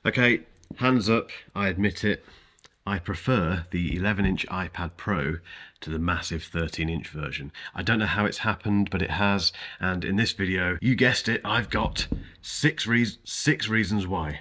Okay, hands up, I admit it. I prefer the 11-inch iPad Pro to the massive 13-inch version. I don't know how it's happened, but it has. And in this video, you guessed it, I've got six reasons why.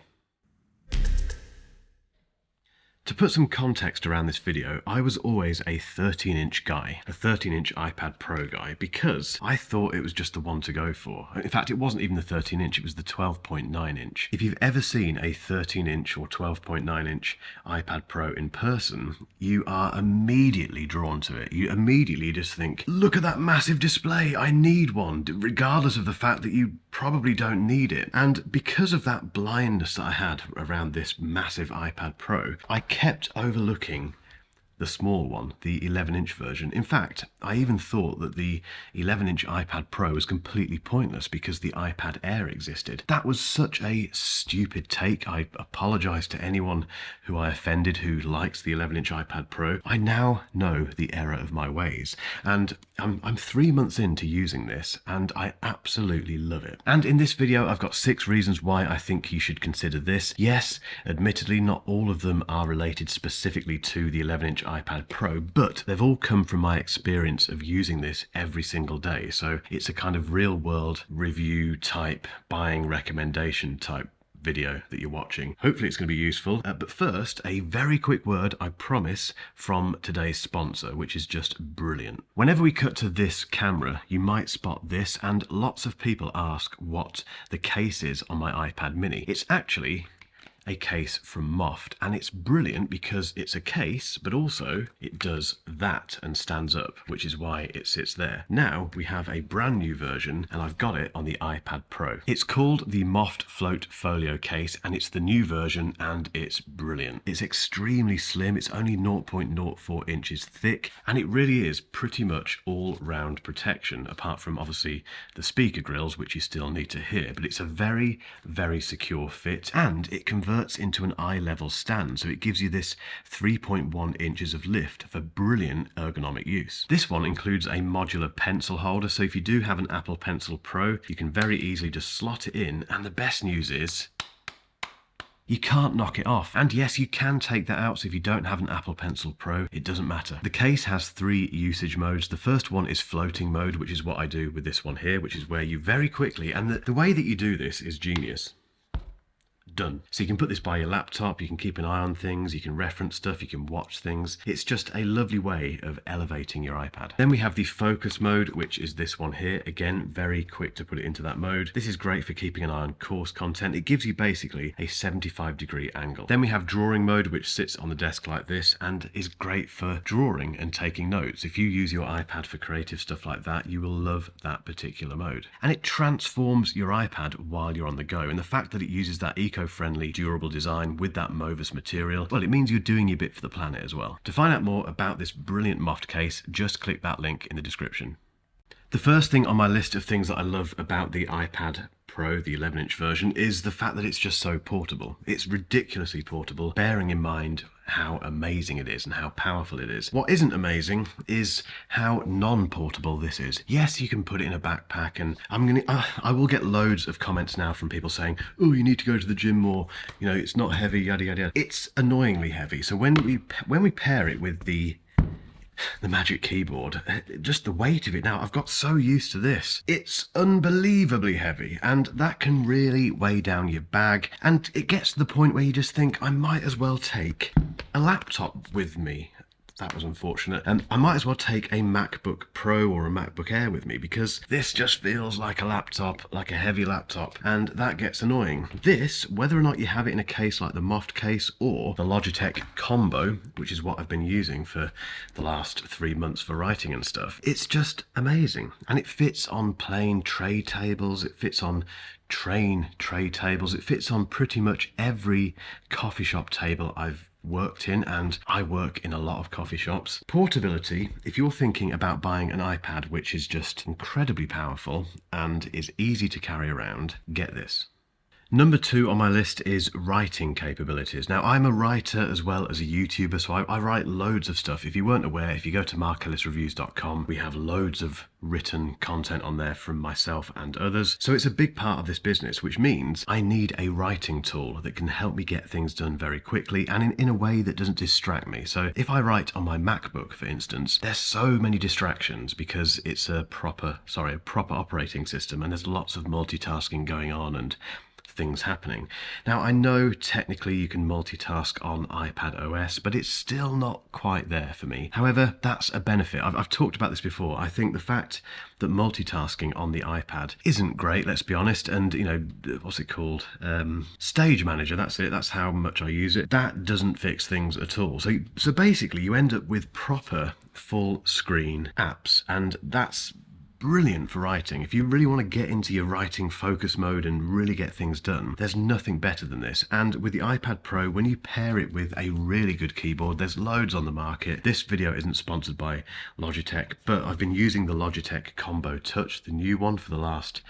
To put some context around this video, I was always a 13-inch guy, a 13-inch iPad Pro guy, because I thought it was just the one to go for. In fact, it wasn't even the 13-inch, it was the 12.9-inch. If you've ever seen a 13-inch or 12.9-inch iPad Pro in person, you are immediately drawn to it. You immediately just think, look at that massive display, I need one, regardless of the fact that you probably don't need it. And because of that blindness that I had around this massive iPad Pro, I kept overlooking the small one, the 11-inch version. In fact, I even thought that the 11-inch iPad Pro was completely pointless because the iPad Air existed. That was such a stupid take. I apologize to anyone who I offended who likes the 11-inch iPad Pro. I now know the error of my ways, and I'm 3 months into using this, and I absolutely love it. And in this video, I've got 6 reasons why I think you should consider this. Yes, admittedly, not all of them are related specifically to the 11-inch iPad Pro, but they've all come from my experience of using this every single day. So it's a kind of real world review type, buying recommendation type video that you're watching. Hopefully it's going to be useful. But first, a very quick word, I promise, from today's sponsor, which is just brilliant. Whenever we cut to this camera, you might spot this, and lots of people ask what the case is on my iPad mini. It's actually a case from Moft, and it's brilliant because it's a case, but also it does that and stands up, which is why it sits there. Now we have a brand new version, and I've got it on the iPad Pro. It's called the Moft Float Folio case, and it's the new version, and it's brilliant. It's extremely slim. It's only 0.04 inches thick, and it really is pretty much all-round protection, apart from obviously the speaker grills, which you still need to hear. But it's a very, very secure fit, and it converts into an eye-level stand, so it gives you this 3.1 inches of lift for brilliant ergonomic use. This one includes a modular pencil holder, so if you do have an Apple Pencil Pro, you can very easily just slot it in, and the best news is you can't knock it off. And yes, you can take that out, so if you don't have an Apple Pencil Pro, it doesn't matter. The case has 3 usage modes. The first one is floating mode, which is what I do with this one here, which is where you very quickly, and the way that you do this is genius. Done. So you can put this by your laptop, you can keep an eye on things, you can reference stuff, you can watch things. It's just a lovely way of elevating your iPad. Then we have the focus mode, which is this one here. Again, very quick to put it into that mode. This is great for keeping an eye on course content. It gives you basically a 75-degree angle. Then we have drawing mode, which sits on the desk like this and is great for drawing and taking notes. If you use your iPad for creative stuff like that, you will love that particular mode. And it transforms your iPad while you're on the go. And the fact that it uses that eco-friendly, durable design with that Movus material, well, it means you're doing your bit for the planet as well. To find out more about this brilliant Moft case, just click that link in the description. The first thing on my list of things that I love about the iPad Pro, the 11-inch version, is the fact that it's just so portable. It's ridiculously portable, bearing in mind how amazing it is and how powerful it is. What isn't amazing is how non-portable this is. Yes, you can put it in a backpack, and I will get loads of comments now from people saying, oh, you need to go to the gym more, you know, it's not heavy, yada yada yada. It's annoyingly heavy. So when we pair it with the Magic Keyboard, just the weight of it now, I've got so used to this. It's unbelievably heavy, and that can really weigh down your bag, and it gets to the point where you just think, I might as well take a laptop with me. That was unfortunate. And I might as well take a MacBook Pro or a MacBook Air with me, because this just feels like a laptop, like a heavy laptop, and that gets annoying. This, whether or not you have it in a case like the Moft case or the Logitech Combo, which is what I've been using for the last 3 months for writing and stuff, it's just amazing. And it fits on plain tray tables, it fits on train tray tables, it fits on pretty much every coffee shop table I've worked in, and I work in a lot of coffee shops. Portability, if you're thinking about buying an iPad which is just incredibly powerful and is easy to carry around, get this. Number 2 on my list is writing capabilities. Now, I'm a writer as well as a YouTuber, so I write loads of stuff. If you weren't aware, if you go to markellisreviews.com, we have loads of written content on there from myself and others. So it's a big part of this business, which means I need a writing tool that can help me get things done very quickly and in a way that doesn't distract me. So if I write on my MacBook, for instance, there's so many distractions because it's a proper operating system, and there's lots of multitasking going on and things happening. Now, I know technically you can multitask on iPad OS, but it's still not quite there for me. However, that's a benefit. I've talked about this before. I think the fact that multitasking on the iPad isn't great, let's be honest, and what's it called? Stage Manager, that's it. That's how much I use it. That doesn't fix things at all. So basically you end up with proper full screen apps, and that's brilliant for writing. If you really want to get into your writing focus mode and really get things done, there's nothing better than this. And with the iPad Pro, when you pair it with a really good keyboard, there's loads on the market. This video isn't sponsored by Logitech, but I've been using the Logitech Combo Touch, the new one, for the last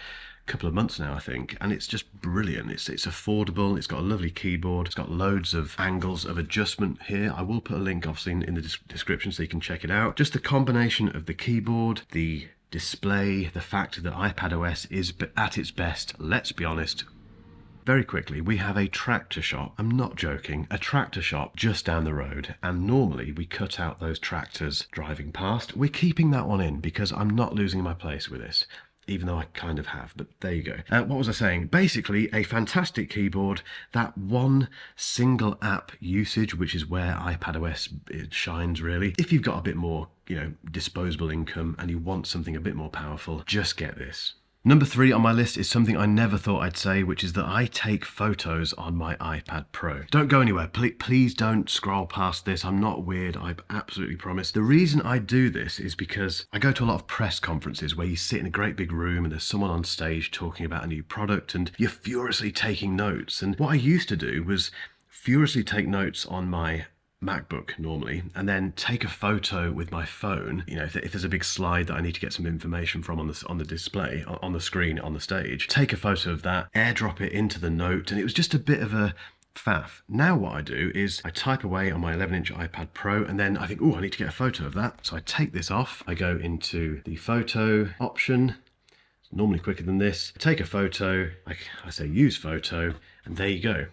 couple of months now, I think, and it's just brilliant. It's affordable, it's got a lovely keyboard, it's got loads of angles of adjustment here. I will put a link obviously in the description so you can check it out. Just the combination of the keyboard, the display, the fact that iPad OS is at its best, let's be honest. Very quickly, we have a tractor shop. I'm not joking, a tractor shop just down the road, and normally we cut out those tractors driving past. We're keeping that one in because I'm not losing my place with this, even though I kind of have, but there you go. What was I saying? Basically, a fantastic keyboard, that one single app usage, which is where iPadOS shines really. If you've got a bit more, disposable income and you want something a bit more powerful, just get this. Number 3 on my list is something I never thought I'd say, which is that I take photos on my iPad Pro. Don't go anywhere. Please don't scroll past this. I'm not weird. I absolutely promise. The reason I do this is because I go to a lot of press conferences where you sit in a great big room and there's someone on stage talking about a new product and you're furiously taking notes. And what I used to do was furiously take notes on my MacBook normally, and then take a photo with my phone. If there's a big slide that I need to get some information from on the display, on the screen, on the stage, take a photo of that, airdrop it into the note, and it was just a bit of a faff. Now what I do is I type away on my 11-inch iPad Pro, and then I think, oh, I need to get a photo of that. So I take this off, I go into the photo option, it's normally quicker than this, take a photo, I say use photo, and there you go.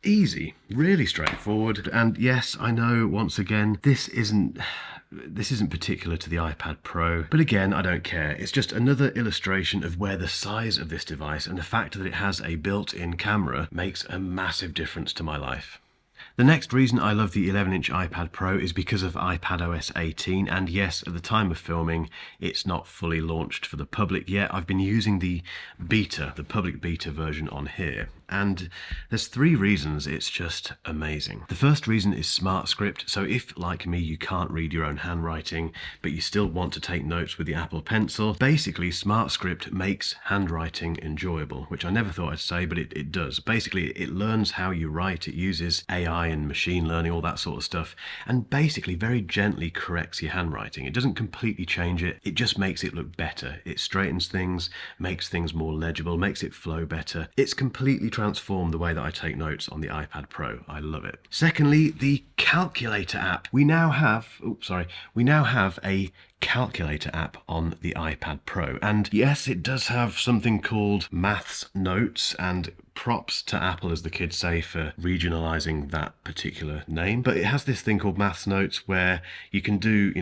Easy, really straightforward. And yes, I know, once again, this isn't particular to the iPad Pro, but again, I don't care. It's just another illustration of where the size of this device and the fact that it has a built-in camera makes a massive difference to my life. The next reason I love the 11-inch iPad Pro is because of iPadOS 18, and yes, at the time of filming, it's not fully launched for the public yet. I've been using the public beta version on here, and there's 3 reasons it's just amazing. The first reason is Smart Script. So if, like me, you can't read your own handwriting, but you still want to take notes with the Apple Pencil, basically Smart Script makes handwriting enjoyable, which I never thought I'd say, but it does. Basically, it learns how you write. It uses AI and machine learning, all that sort of stuff, and basically very gently corrects your handwriting. It doesn't completely change it, it just makes it look better. It straightens things, makes things more legible, makes it flow better. It's completely transformed the way that I take notes on the iPad Pro. I love it. Secondly, the calculator app. We now have a calculator app on the iPad Pro, and yes, it does have something called Maths Notes, and props to Apple, as the kids say, for regionalizing that particular name. But it has this thing called Maths Notes where you can do,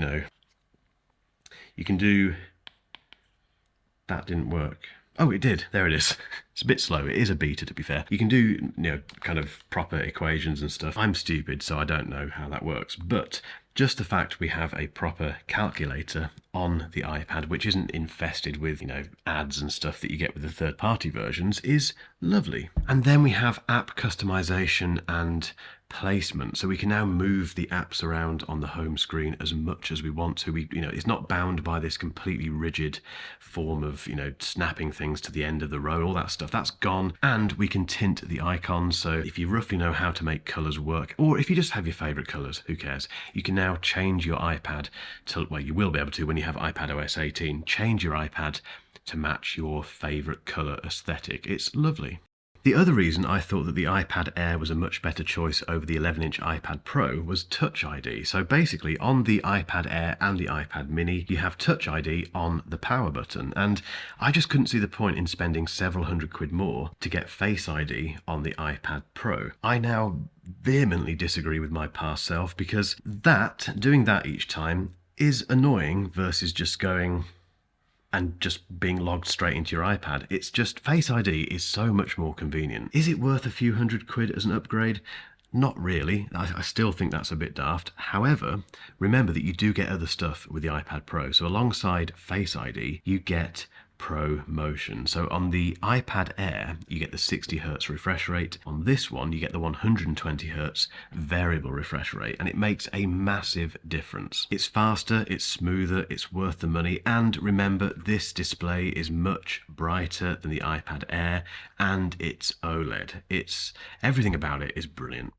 that didn't work. Oh, it did. There it is. It's a bit slow. It is a beta, to be fair. You can do, kind of proper equations and stuff. I'm stupid, so I don't know how that works. But just the fact we have a proper calculator on the iPad, which isn't infested with, ads and stuff that you get with the third-party versions, is lovely. And then we have app customization and placement, so we can now move the apps around on the home screen as much as we want to. It's not bound by this completely rigid form of snapping things to the end of the row, all that stuff. That's gone, and we can tint the icons. So if you roughly know how to make colors work, or if you just have your favorite colors, who cares, you can now change your iPad to, well, you will be able to when you have iPadOS 18, change your iPad to match your favorite color aesthetic. It's lovely. The other reason I thought that the iPad Air was a much better choice over the 11-inch iPad Pro was Touch ID. So basically on the iPad Air and the iPad Mini, you have Touch ID on the power button. And I just couldn't see the point in spending several £100 more to get Face ID on the iPad Pro. I now vehemently disagree with my past self, because doing that each time is annoying versus just going and just being logged straight into your iPad. It's just, Face ID is so much more convenient. Is it worth a few £100 as an upgrade? Not really. I still think that's a bit daft. However, remember that you do get other stuff with the iPad Pro. So alongside Face ID, you get Pro Motion. So on the iPad Air, you get the 60Hz refresh rate. On this one, you get the 120Hz variable refresh rate, and it makes a massive difference. It's faster, it's smoother, it's worth the money, and remember, this display is much brighter than the iPad Air, and it's OLED. Everything about it is brilliant.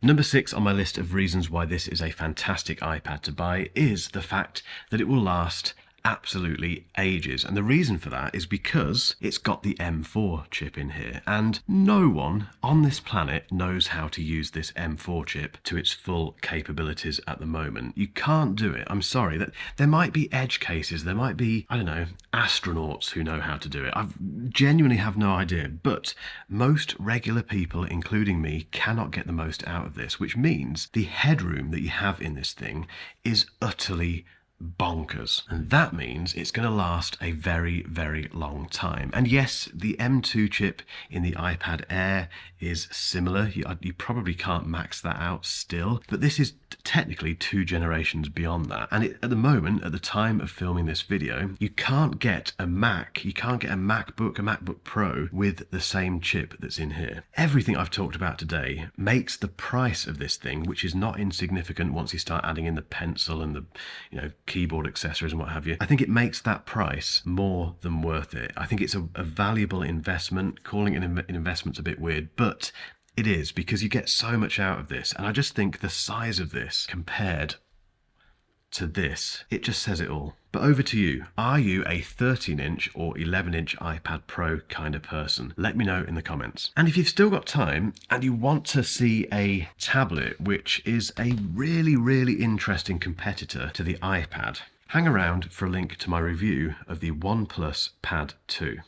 Number 6 on my list of reasons why this is a fantastic iPad to buy is the fact that it will last absolutely ages. And the reason for that is because it's got the M4 chip in here, and no one on this planet knows how to use this M4 chip to its full capabilities at the moment. You can't do it. I'm sorry. That there might be edge cases, there might be, I don't know, astronauts who know how to do it. I genuinely have no idea, but most regular people, including me, cannot get the most out of this, which means the headroom that you have in this thing is utterly bonkers, and that means it's going to last a very, very long time. And yes, the M2 chip in the iPad Air is similar. You probably can't max that out still, but this is technically 2 generations beyond that. And at the moment, at the time of filming this video, you can't get a Mac, you can't get a MacBook, a MacBook Pro with the same chip that's in here. Everything I've talked about today makes the price of this thing, which is not insignificant once you start adding in the pencil and the, keyboard accessories and what have you, I think it makes that price more than worth it. I think it's a valuable investment. Calling it an investment's a bit weird, but it is, because you get so much out of this. And I just think the size of this compared to this, it just says it all. But over to you. Are you a 13-inch or 11-inch iPad Pro kind of person? Let me know in the comments. And if you've still got time and you want to see a tablet which is a really, really interesting competitor to the iPad, hang around for a link to my review of the OnePlus Pad 2.